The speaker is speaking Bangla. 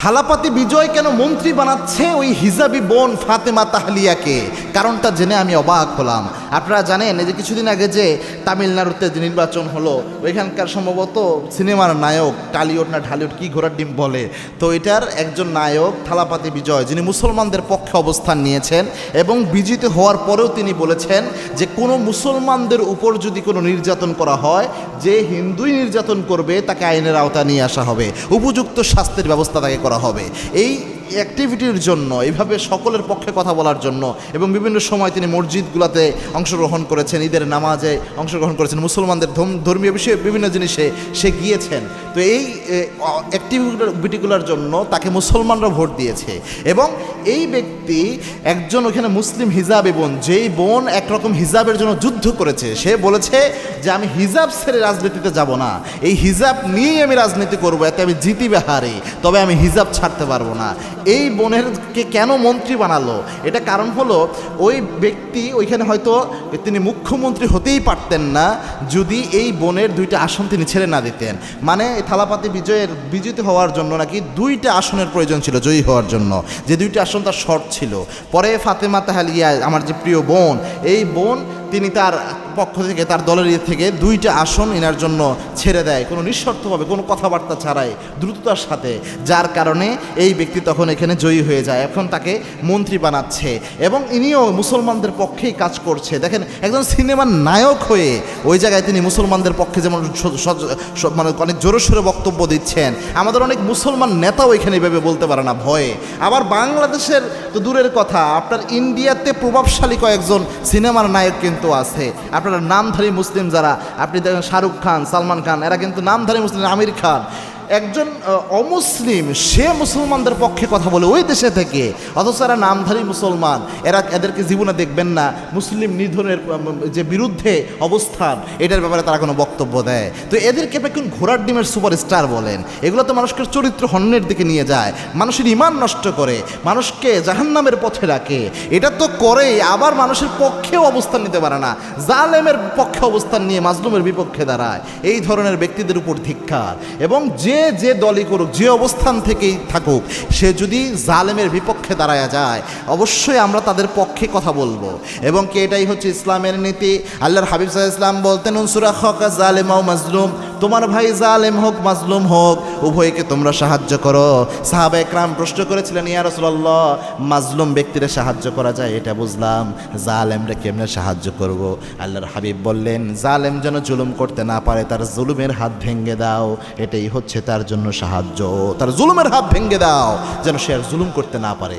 থালাপাতি বিজয় কেন মন্ত্রী বানাচ্ছে ওই হিজাবি বোন ফাতেমা তাহলিয়াকে? কারণটা জেনে আমি অবাক হলাম। আপনারা জানেন এই যে কিছুদিন আগে যে তামিলনাড়ুতে যে নির্বাচন হলো, ওইখানকার সম্ভবত সিনেমার নায়ক টালিউড না ঢালিউড কি ঘোড়ার ডিম বলে, তো এটার একজন নায়ক থালাপাতি বিজয়, যিনি মুসলমানদের পক্ষে অবস্থান নিয়েছেন এবং বিজিত হওয়ার পরেও তিনি বলেছেন যে কোনো মুসলমানদের উপর যদি কোনো নির্যাতন করা হয়, যে হিন্দুই নির্যাতন করবে তাকে আইনের আওতা নিয়ে আসা হবে, উপযুক্ত শাস্তির ব্যবস্থা তাকে করা হবে। এই অ্যাক্টিভিটির জন্য, এইভাবে সকলের পক্ষে কথা বলার জন্য এবং বিভিন্ন সময় তিনি মসজিদগুলোতে অংশগ্রহণ করেছেন, ঈদের নামাজে অংশগ্রহণ করেছেন, মুসলমানদের ধর্মীয় বিষয়ে বিভিন্ন জিনিসে সে গিয়েছেন। তো এই অ্যাক্টিভিটিগুলোর জন্য তাকে মুসলমানরা ভোট দিয়েছে এবং এই ব্যক্তি একজন ওখানে মুসলিম হিজাবি বোন, যেই বোন একরকম হিজাবের জন্য যুদ্ধ করেছে, সে বলেছে যে আমি হিজাব ছেড়ে রাজনীতিতে যাব না, এই হিজাব নিয়েই আমি রাজনীতি করবো, এতে আমি জিতিবে হারি, তবে আমি হিজাব ছাড়তে পারবো না। এই বোনেরকে কেন মন্ত্রী বানালো? এটা কারণ হলো ওই ব্যক্তি ওইখানে হয়তো তিনি মুখ্যমন্ত্রী হতেই পারতেন না যদি এই বোনের দুইটা আসন তিনি ছেড়ে না দিতেন। মানে থালাপাতি বিজয়ের বিজিত হওয়ার জন্য নাকি দুইটা আসনের প্রয়োজন ছিল জয়ী হওয়ার জন্য, যে দুইটা আসন তার শর্ট ছিল। পরে ফাতেমা তাহলিয়া, আমার যে প্রিয় বোন, এই বোন তিনি তার পক্ষ থেকে, তার দলের থেকে দুইটা আসন এনার জন্য ছেড়ে দেয়, কোনো নিঃশর্তভাবে, কোনো কথাবার্তা ছাড়াই, দ্রুততার সাথে, যার কারণে এই ব্যক্তি তখন এখানে জয়ী হয়ে যায়। এখন তাকে মন্ত্রী বানাচ্ছে এবং ইনিও মুসলমানদের পক্ষেই কাজ করছে। দেখেন, একজন সিনেমার নায়ক হয়ে ওই জায়গায় তিনি মুসলমানদের পক্ষে যেমন মানে অনেক জোরে সোরে বক্তব্য দিচ্ছেন, আমাদের অনেক মুসলমান নেতাও এখানে এভাবে বলতে পারে না ভয়ে। আবার বাংলাদেশের তো দূরের কথা, আপনার ইন্ডিয়াতে প্রভাবশালী কয়েকজন সিনেমার নায়ক কিন্তু আছে। আপনারা নামধারী মুসলিম যারা, আপনি দেখেন শাহরুখ খান, সালমান খান, এরা কিন্তু নামধারী মুসলিম। আমির খান একজন অমুসলিম, সে মুসলমানদের পক্ষে কথা বলে ওই দেশে থেকে, অথচ এরা নামধারী মুসলমান। এদেরকে জীবনে দেখবেন না মুসলিম নিধনের যে বিরুদ্ধে অবস্থান, এটার ব্যাপারে তারা কোনো বক্তব্য দেয়। তো এদেরকে কোন ঘোড়ার ডিমের সুপারস্টার বলেন। এগুলো তো মানুষকে চরিত্র হন্যের দিকে নিয়ে যায়, মানুষের ইমান নষ্ট করে, মানুষকে জাহান্নামের পথে রাখে। এটা তো করেই, আবার মানুষের পক্ষেও অবস্থান নিতে পারে না, জালেমের পক্ষে অবস্থান নিয়ে মাজলুমের বিপক্ষে দাঁড়ায়। এই ধরনের ব্যক্তিদের উপর ধিক্কার। এবং যে দলই করুক, যে অবস্থান থেকেই থাকুক, সে যদি জালেমের বিপক্ষে দাঁড়ায়া যায়, অবশ্যই আমরা তাদের পক্ষে কথা বলবো। এবং কি এটাই হচ্ছে ইসলামের নীতি। আল্লাহর হাবিব সাল্লাল্লাহু আলাইহি ওয়াসাল্লাম বলতেন, উনসুরা খাকা জালেম ও মাজলুম, তোমার ভাই জালেম হোক মাজলুম হোক, উভয়কে তোমরা সাহায্য করো। সাহাবায়ে কেরাম প্রশ্ন করেছিলেন, ইয়া রাসূলুল্লাহ, মাজলুম ব্যক্তিরে সাহায্য করা যায় এটা বুঝলাম, জালেমরে কেমনে সাহায্য করব? আল্লাহর হাবিব বললেন, জালেম যেন জুলুম করতে না পারে, তার জুলুমের হাত ভেঙে দাও, এটাই হচ্ছে তার জন্য সাহায্য। তার জুলুমের হাত ভেঙে দাও যেন সে আর জুলুম করতে না পারে।